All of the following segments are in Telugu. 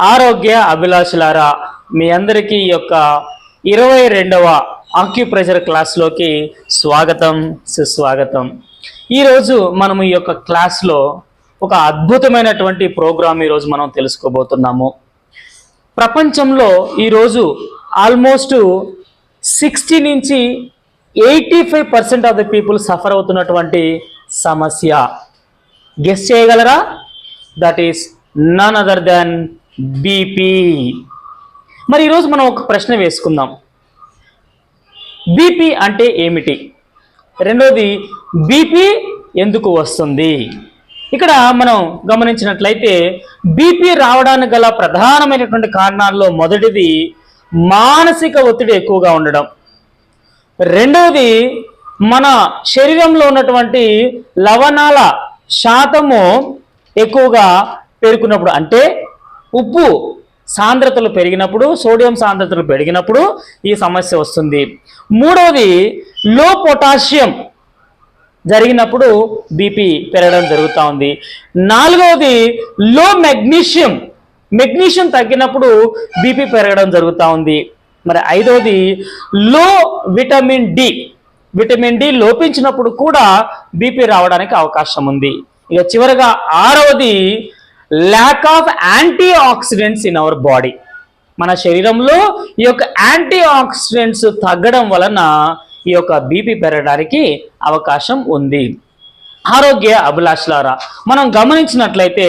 ఆరోగ్య అభిలాషులారా, మీ అందరికీ ఈ యొక్క 22వ ఆక్యుప్రెషర్ క్లాస్లోకి స్వాగతం, సుస్వాగతం. ఈరోజు మనం ఈ యొక్క క్లాస్లో ఒక అద్భుతమైనటువంటి ప్రోగ్రామ్ ఈరోజు మనం తెలుసుకోబోతున్నాము. ప్రపంచంలో ఈరోజు ఆల్మోస్ట్ 60 నుంచి 85% ఆఫ్ ద పీపుల్ సఫర్ అవుతున్నటువంటి సమస్య గెస్ చేయగలరా? That is none other than BP. మరి ఈరోజు మనం ఒక ప్రశ్న వేసుకుందాం. బీపీ అంటే ఏమిటి? రెండోది, బీపీ ఎందుకు వస్తుంది? ఇక్కడ మనం గమనించినట్లయితే బీపీ రావడానికి గల ప్రధానమైనటువంటి కారణాల్లో మొదటిది మానసిక ఒత్తిడి ఎక్కువగా ఉండడం. రెండవది, మన శరీరంలో ఉన్నటువంటి లవణాల శాతము ఎక్కువగా పెరుగుతున్నప్పుడు, అంటే ఉప్పు సాంద్రతలు పెరిగినప్పుడు, సోడియం సాంద్రతలు పెరిగినప్పుడు ఈ సమస్య వస్తుంది. మూడవది, లో పొటాషియం జరిగినప్పుడు బీపీ పెరగడం జరుగుతూ ఉంది. నాలుగవది, లో మెగ్నీషియం తగ్గినప్పుడు బీపీ పెరగడం జరుగుతూ ఉంది. మరి ఐదవది, లో విటమిన్ డి లోపించినప్పుడు కూడా బీపీ రావడానికి అవకాశం ఉంది. ఇక చివరగా ఆరవది, lack of antioxidants in our body. మన శరీరంలో ఈ యొక్క యాంటీ ఆక్సిడెంట్స్ తగ్గడం వలన ఈ యొక్క బీపీ పెరగడానికి అవకాశం ఉంది. ఆరోగ్య అభిలాషులారా, మనం గమనించినట్లయితే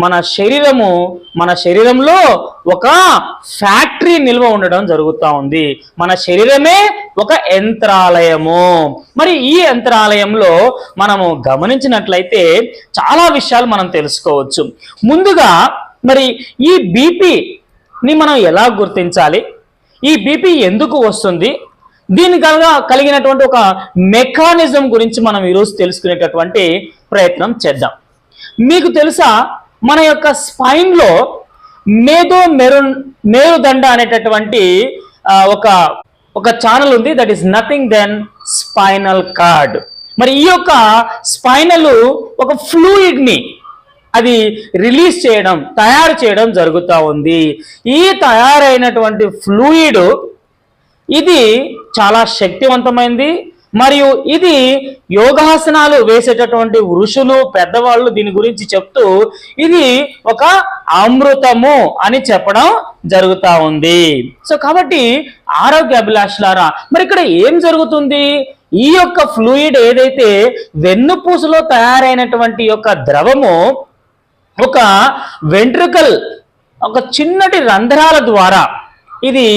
మన శరీరంలో ఒక ఫ్యాక్టరీ నిల్వ ఉండడం జరుగుతూ ఉంది. మన శరీరమే ఒక యంత్రాలయము. మరి ఈ యంత్రాలయంలో మనము గమనించినట్లయితే చాలా విషయాలు మనం తెలుసుకోవచ్చు. ముందుగా మరి ఈ బీపీని మనం ఎలా గుర్తించాలి? ఈ బీపీ ఎందుకు వస్తుంది? దీనికి కలిగినటువంటి ఒక మెకానిజం గురించి మనం ఈరోజు తెలుసుకునేటటువంటి ప్రయత్నం చేద్దాం. మీకు తెలుసా, మన యొక్క స్పైన్లో మేరుదండ అనేటటువంటి ఒక ఛానల్ ఉంది. That is nothing than spinal cord. మరి ఈ యొక్క స్పైనల్ ఒక ఫ్లూయిడ్ని అది తయారు చేయడం జరుగుతూ ఉంది. ఈ తయారైనటువంటి ఫ్లూయిడ్ ఇది చాలా శక్తివంతమైంది. మరియు ఇది యోగాసనాలు వేసేటటువంటి ఋషులు, పెద్దవాళ్ళు దీని గురించి చెప్తూ ఇది ఒక అమృతము అని చెప్పడం జరుగుతూ ఉంది. సో కాబట్టి ఆరోగ్య అభిలాషులారా, మరి ఇక్కడ ఏం జరుగుతుంది? ఈ యొక్క ఫ్లూయిడ్ ఏదైతే వెన్నుపూసలో తయారైనటువంటి యొక్క ద్రవము ఒక వెంట్రుకల్, ఒక చిన్నటి రంధ్రాల ద్వారా ఇది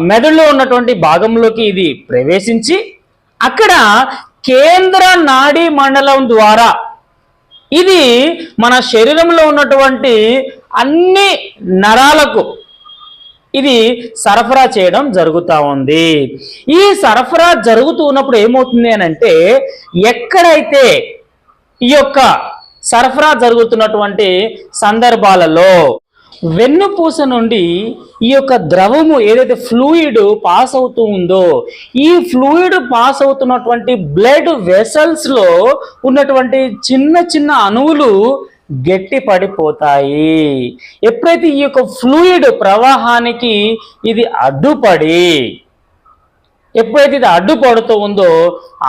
మెదడులో ఉన్నటువంటి భాగంలోకి ఇది ప్రవేశించి అక్కడ కేంద్ర నాడీ మండలం ద్వారా ఇది మన శరీరంలో ఉన్నటువంటి అన్ని నరాలకు ఇది సరఫరా చేయడం జరుగుతూ ఉంది. ఈ సరఫరా జరుగుతూ ఉన్నప్పుడు ఏమవుతుంది అని అంటే, ఎక్కడైతే ఈ యొక్క సరఫరా జరుగుతున్నటువంటి సందర్భాలలో వెన్నుపూస నుండి ఈ యొక్క ద్రవము ఏదైతే ఫ్లూయిడ్ పాస్ అవుతూ ఉందో, ఈ ఫ్లూయిడ్ పాస్ అవుతున్నటువంటి బ్లడ్ వెసల్స్ లో ఉన్నటువంటి చిన్న చిన్న అణువులు గట్టి పడిపోతాయి. ఎప్పుడైతే ఈ యొక్క ఫ్లూయిడ్ ప్రవాహానికి ఇది అడ్డుపడుతూ ఉందో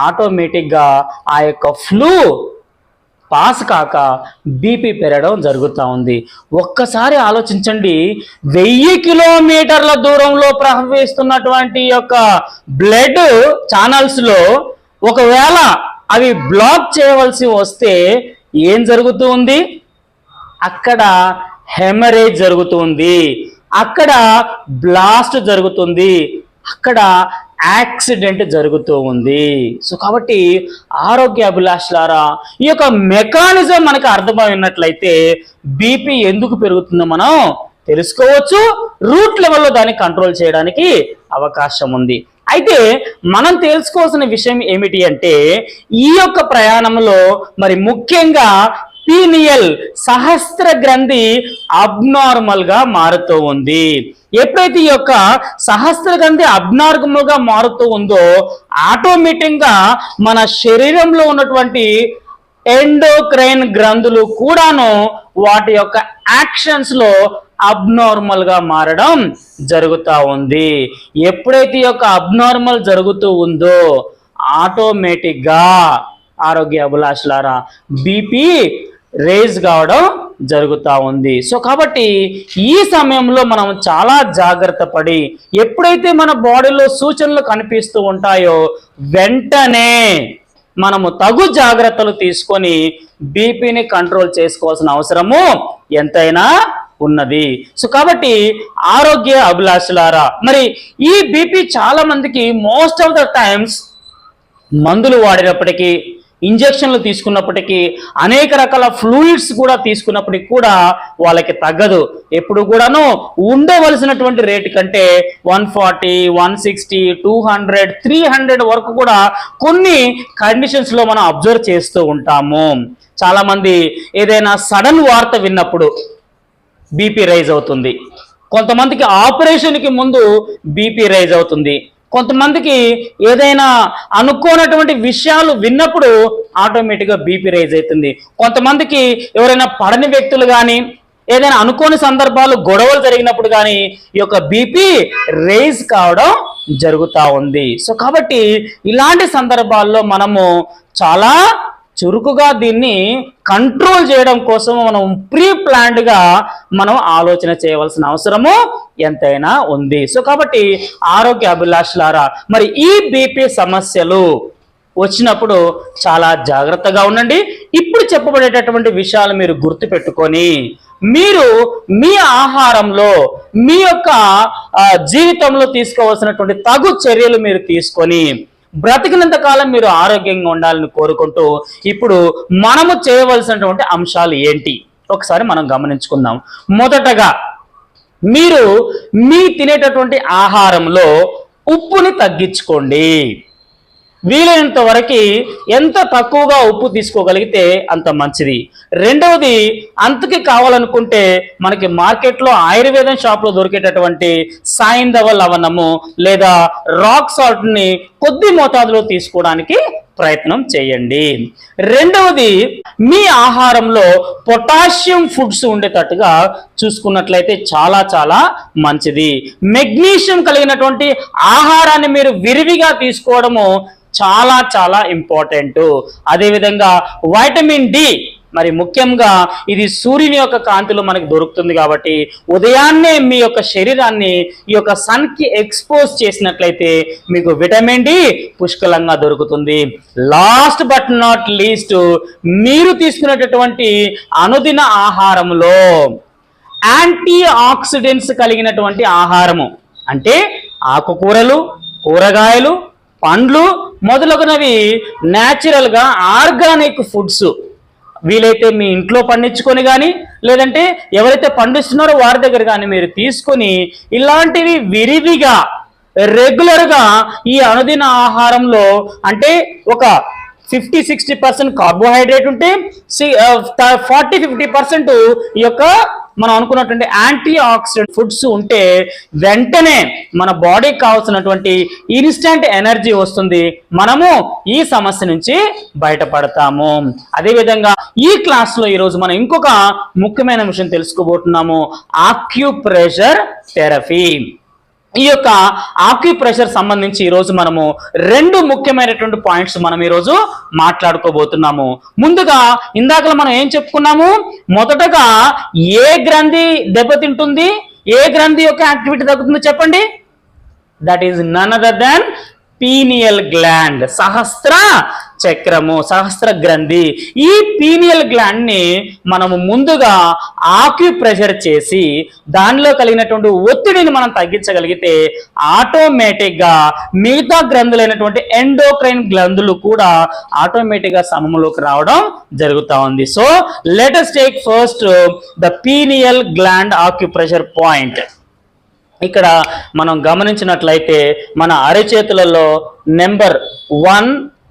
ఆటోమేటిక్గా ఆ యొక్క ఫ్లూ పాస్ కాక బీపీ పెరగడం జరుగుతూ ఉంది. ఒక్కసారి ఆలోచించండి, 1000 కిలోమీటర్ల దూరంలో ప్రవహిస్తున్నటువంటి యొక్క బ్లడ్ ఛానల్స్లో ఒకవేళ అవి బ్లాక్ చేయవలసి వస్తే ఏం జరుగుతూ ఉంది? అక్కడ హెమరేజ్ జరుగుతుంది, అక్కడ బ్లాస్ట్ జరుగుతుంది, అక్కడ యాక్సిడెంట్ జరుగుతూ ఉంది. సో కాబట్టి ఆరోగ్య అభిలాషులారా, ఈ యొక్క మెకానిజం మనకు అర్థమైనట్లయితే బీపీ ఎందుకు పెరుగుతుందో మనం తెలుసుకోవచ్చు. రూట్ లెవెల్లో దాన్ని కంట్రోల్ చేయడానికి అవకాశం ఉంది. అయితే మనం తెలుసుకోవాల్సిన విషయం ఏమిటి అంటే, ఈ యొక్క ప్రయాణంలో మరి ముఖ్యంగా పీనియల్ సహస్ర గ్రంథి అబ్నార్మల్ గా మారుతూ ఉంది. ఎప్పుడైతే ఈ యొక్క సహస్ర గ్రంథి అబ్నార్మల్ గా మారుతూ ఉందో ఆటోమేటిక్ గా మన శరీరంలో ఉన్నటువంటి ఎండోక్రైన్ గ్రంథులు కూడాను వాటి యొక్క యాక్షన్స్ లో అబ్నార్మల్ గా మారడం జరుగుతూ ఉంది. ఎప్పుడైతే ఈ యొక్క అబ్నార్మల్ జరుగుతూ ఉందో ఆటోమేటిక్ గా ఆరోగ్య అభిలాషులారా బీపీ రేజ్ కావడం జరుగుతూ ఉంది. సో కాబట్టి ఈ సమయంలో మనం చాలా జాగ్రత్త పడి ఎప్పుడైతే మన బాడీలో సూచనలు కనిపిస్తూ ఉంటాయో వెంటనే మనము తగు జాగ్రత్తలు తీసుకొని బీపీని కంట్రోల్ చేసుకోవాల్సిన అవసరము ఎంతైనా ఉన్నది. సో కాబట్టి ఆరోగ్య అభిలాషులారా, మరి ఈ బీపీ చాలా మందికి మోస్ట్ ఆఫ్ ద టైమ్స్ మందులు వాడినప్పటికీ, ఇంజెక్షన్లు తీసుకున్నప్పటికీ, అనేక రకాల ఫ్లూయిడ్స్ కూడా తీసుకున్నప్పటికీ కూడా వాళ్ళకి తగ్గదు. ఎప్పుడు కూడాను ఉండవలసినటువంటి రేటు కంటే 140, 160, 200, 300 వరకు కూడా కొన్ని కండిషన్స్ లో మనం అబ్జర్వ్ చేస్తూ ఉంటాము. చాలా మంది ఏదైనా సడన్ వార్త విన్నప్పుడు బీపీ రైజ్ అవుతుంది. కొంతమందికి ఆపరేషన్కి ముందు బీపీ రైజ్ అవుతుంది. కొంతమందికి ఏదైనా అనుకోనటువంటి విషయాలు విన్నప్పుడు ఆటోమేటిక్గా బీపీ రైజ్ అవుతుంది. కొంతమందికి ఎవరైనా పడని వ్యక్తులు కానీ, ఏదైనా అనుకోని సందర్భాలు గొడవలు జరిగినప్పుడు కానీ ఈ యొక్క బీపీ రైజ్ కావడం జరుగుతూ ఉంది. సో కాబట్టి ఇలాంటి సందర్భాల్లో మనము చాలా చురుకుగా దీన్ని కంట్రోల్ చేయడం కోసం మనం ప్రీ ప్లాన్డ్గా మనం ఆలోచన చేయవలసిన అవసరము ఎంతైనా ఉంది. సో కాబట్టి ఆరోగ్య అభిలాషులారా, మరి ఈ బీపీ సమస్యలు వచ్చినప్పుడు చాలా జాగ్రత్తగా ఉండండి. ఇప్పుడు చెప్పబడేటటువంటి విషయాలు మీరు గుర్తుపెట్టుకొని మీరు మీ ఆహారంలో మీ యొక్క జీవితంలో తీసుకోవాల్సినటువంటి తగు చర్యలు మీరు తీసుకొని బ్రతికినంత కాలం మీరు ఆరోగ్యంగా ఉండాలని కోరుకుంటూ ఇప్పుడు మనము చేయవలసినటువంటి అంశాలు ఏంటి ఒకసారి మనం గమనించుకుందాం. మొదటగా మీరు మీ తినేటటువంటి ఆహారంలో ఉప్పుని తగ్గించుకోండి. వీలైనంత వరకు ఎంత తక్కువగా ఉప్పు తీసుకోగలిగితే అంత మంచిది. రెండవది, అంతకి కావాలనుకుంటే మనకి మార్కెట్లో ఆయుర్వేదం షాప్లో దొరికేటటువంటి సాయింధవ లవణము లేదా రాక్ సాల్ట్ని కొద్ది మోతాదులో తీసుకోవడానికి ప్రయత్నం చేయండి. రెండవది, మీ ఆహారంలో పొటాషియం ఫుడ్స్ ఉండేటట్టుగా చూసుకున్నట్లయితే చాలా చాలా మంచిది. మెగ్నీషియం కలిగినటువంటి ఆహారాన్ని మీరు విరివిగా తీసుకోవడము చాలా చాలా ఇంపార్టెంట్. అదేవిధంగా వైటమిన్ డి, మరి ముఖ్యంగా ఇది సూర్యుని యొక్క కాంతిలో మనకి దొరుకుతుంది కాబట్టి ఉదయాన్నే మీ యొక్క శరీరాన్ని ఈ యొక్క సన్కి ఎక్స్పోజ్ చేసినట్లయితే మీకు విటమిన్ డి పుష్కలంగా దొరుకుతుంది. లాస్ట్ బట్ నాట్ లీస్ట్, మీరు తీసుకునేటటువంటి అనుదిన ఆహారంలో యాంటీ ఆక్సిడెంట్స్ కలిగినటువంటి ఆహారము అంటే ఆకుకూరలు, కూరగాయలు, పండ్లు మొదలగునవి న్యాచురల్గా ఆర్గానిక్ ఫుడ్స్ వీలైతే మీ ఇంట్లో పండించుకొని కానీ లేదంటే ఎవరైతే పండిస్తున్నారో వారి దగ్గర కానీ మీరు తీసుకొని ఇలాంటివి విరివిగా రెగ్యులర్గా ఈ అనుదిన ఆహారంలో అంటే ఒక 50-60% కార్బోహైడ్రేట్ ఉంటే 40-50% ఈ యొక్క మనం అనుకున్నటువంటి యాంటీ ఆక్సిడెంట్ ఫుడ్స్ ఉంటే వెంటనే మన బాడీకి కావాల్సినటువంటి ఇన్స్టెంట్ ఎనర్జీ వస్తుంది. మనము ఈ సమస్య నుంచి బయటపడతాము. అదేవిధంగా ఈ క్లాస్లో ఈరోజు మనం ఇంకొక ముఖ్యమైన విషయం తెలుసుకోబోతున్నాము, ఆక్యుప్రెషర్ థెరపీ. ఈ యొక్క ఆక్యుప్రెషర్ సంబంధించి ఈరోజు మనము రెండు ముఖ్యమైనటువంటి పాయింట్స్ మనం ఈరోజు మాట్లాడుకోబోతున్నాము. ముందుగా ఇందాక మనం ఏం చెప్పుకున్నాము, మొదటగా ఏ గ్రంథి దెబ్బతింటుంది, ఏ గ్రంథి యొక్క యాక్టివిటీ తగ్గుతుందో చెప్పండి. That is none other than pineal gland, సహస్ర చక్రము, సహస్ర గ్రంథి. ఈ పీనియల్ గ్లాండ్ ని మనము ముందుగా ఆక్యుప్రెషర్ చేసి దానిలో కలిగినటువంటి ఒత్తిడిని మనం తగ్గించగలిగితే ఆటోమేటిక్ గా మిగతా గ్రంథులైనటువంటి ఎండోక్రైన్ గ్రంథులు కూడా ఆటోమేటిక్ గా సమములోకి రావడం జరుగుతూ ఉంది. So let us take first the pineal gland acupressure point. ఇక్కడ మనం గమనించినట్లయితే మన అరచేతులలో నెంబర్ 1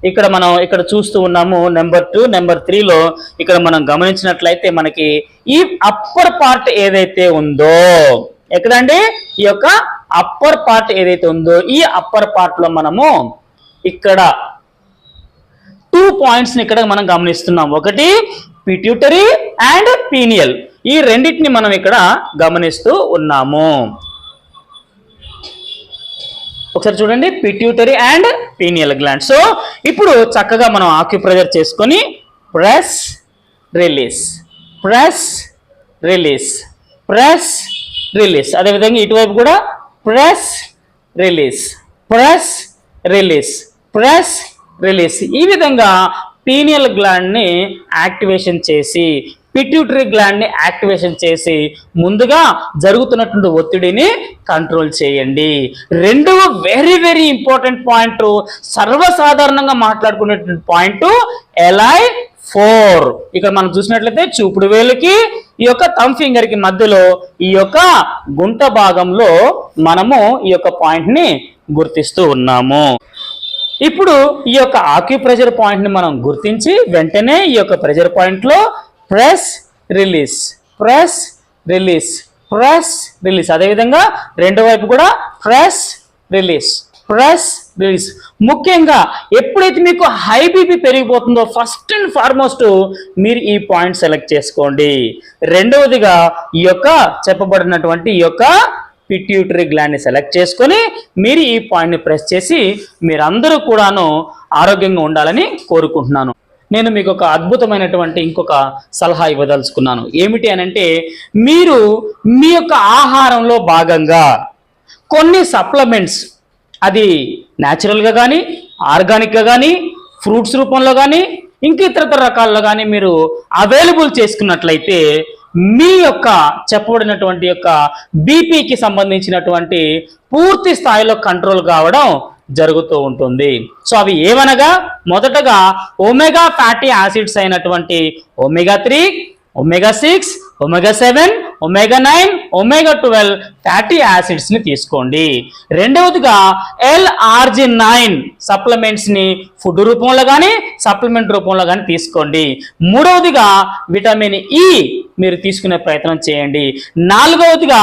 ఇక్కడ మనం ఇక్కడ చూస్తూ ఉన్నాము, నెంబర్ 2, నెంబర్ 3లో ఇక్కడ మనం గమనించినట్లయితే మనకి ఈ అప్పర్ పార్ట్ ఏదైతే ఉందో, ఎక్కడండి ఈ యొక్క అప్పర్ పార్ట్ ఏదైతే ఉందో ఈ అప్పర్ పార్ట్ లో మనము ఇక్కడ 2 పాయింట్స్ ని ఇక్కడ మనం గమనిస్తున్నాం. ఒకటి పిట్యూటరీ అండ్ పీనియల్. ఈ రెండింటిని మనం ఇక్కడ గమనిస్తూ ఉన్నాము. ఒకసారి చూడండి, pituitary and pineal gland. So ఇప్పుడు చక్కగా మనం ఆక్యుప్రెషర్ చేసుకొని press release, press release, press release. అదేవిధంగా ఇటువైపు కూడా press release, press release, press release. ఈ విధంగా పీనియల్ గ్లాండ్ని యాక్టివేషన్ చేసి, పిట్యూటరీ గ్లాండ్ని యాక్టివేషన్ చేసి ముందుగా జరుగుతున్నటువంటి ఒత్తిడిని కంట్రోల్ చేయండి. రెండవ వెరీ వెరీ ఇంపార్టెంట్ పాయింట్, సర్వసాధారణంగా మాట్లాడుకునేటువంటి పాయింట్ LI4. ఇక్కడ మనం చూసినట్లయితే చూపుడు వేలుకి ఈ యొక్క థంబ్ ఫింగర్ కి మధ్యలో ఈ యొక్క గుంట భాగంలో మనము ఈ యొక్క పాయింట్ ని గుర్తిస్తూ ఉన్నాము. ఇప్పుడు ఈ యొక్క ఆక్యుప్రెషర్ పాయింట్ ని మనం గుర్తించి వెంటనే ఈ యొక్క ప్రెషర్ పాయింట్ లో press release, press release, press release. అదేవిధంగా రెండో వైపు కూడా ప్రెస్ రిలీజ్, ప్రెస్ రిలీజ్. ముఖ్యంగా ఎప్పుడైతే మీకు హై బీపీ పెరిగిపోతుందో ఫస్ట్ అండ్ ఫార్మోస్ట్ మీరు ఈ పాయింట్ సెలెక్ట్ చేసుకోండి. రెండవదిగా ఈ యొక్క చెప్పబడినటువంటి ఈ యొక్క పిట్యూటరీ గ్లాండ్ని సెలెక్ట్ చేసుకొని మీరు ఈ పాయింట్ని ప్రెస్ చేసి మీరందరూ కూడాను ఆరోగ్యంగా ఉండాలని కోరుకుంటున్నాను. నేను మీకు ఒక అద్భుతమైనటువంటి ఇంకొక సలహా ఇవ్వదలుచుకున్నాను. ఏమిటి అనంటే, మీరు మీ యొక్క ఆహారంలో భాగంగా కొన్ని సప్లిమెంట్స్, అది న్యాచురల్గా కానీ ఆర్గానిక్గా కానీ ఫ్రూట్స్ రూపంలో కానీ ఇంక ఇతర రకాల్లో కానీ మీరు అవైలబుల్ చేసుకున్నట్లయితే మీ యొక్క చెప్పబడినటువంటి యొక్క బీపీకి సంబంధించినటువంటి పూర్తి స్థాయిలో కంట్రోల్ కావడం జరుగుతూ ఉంటుంది. సో అవి ఏమనగా, మొదటగా ఒమేగా ఫ్యాటీ యాసిడ్స్ అయినటువంటి omega-3, omega-6, omega-7, omega-9, omega-12 fatty acids ని తీసుకోండి. రెండవదిగా L-arginine సప్లిమెంట్స్ ని ఫుడ్ రూపంలో కానీ సప్లిమెంట్ రూపంలో కానీ తీసుకోండి. మూడవదిగా విటమిన్ E మీరు తీసుకునే ప్రయత్నం చేయండి. నాలుగవదిగా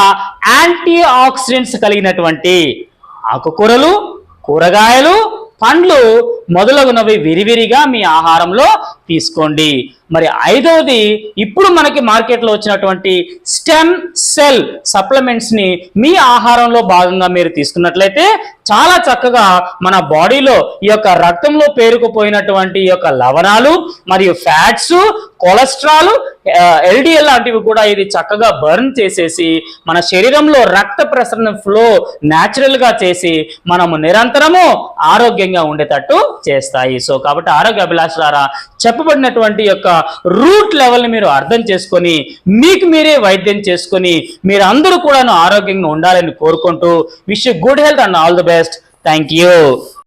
యాంటీ ఆక్సిడెంట్స్ కలిగినటువంటి ఆకుకూరలు, కూరగాయలు, పండ్లు మొదలగునవి విరివిరిగా మీ ఆహారంలో తీసుకోండి. మరి ఐదవది, ఇప్పుడు మనకి మార్కెట్లో వచ్చినటువంటి స్టెమ్ సెల్ సప్లిమెంట్స్ ని మీ ఆహారంలో భాగంగా మీరు తీసుకున్నట్లయితే చాలా చక్కగా మన బాడీలో ఈ యొక్క రక్తంలో పేరుకుపోయినటువంటి ఈ యొక్క లవణాలు మరియు ఫ్యాట్స్, కొలెస్ట్రాల్, LDL లాంటివి కూడా ఇది చక్కగా బర్న్ చేసేసి మన శరీరంలో రక్త ప్రసరణ ఫ్లో న్యాచురల్ గా చేసి మనము నిరంతరము ఆరోగ్యంగా ఉండేటట్టు చేస్తాయి. సో కాబట్టి ఆరోగ్య అభిలాషలారా, చెప్పబడినటువంటి యొక్క రూట్ లెవెల్ ని మీరు అర్థం చేసుకొని మీకు మీరే వైద్యం చేసుకొని మీరు అందరూ కూడా ఆరోగ్యంగా ఉండాలని కోరుకుంటూ wish you good health and all the best. Thank you.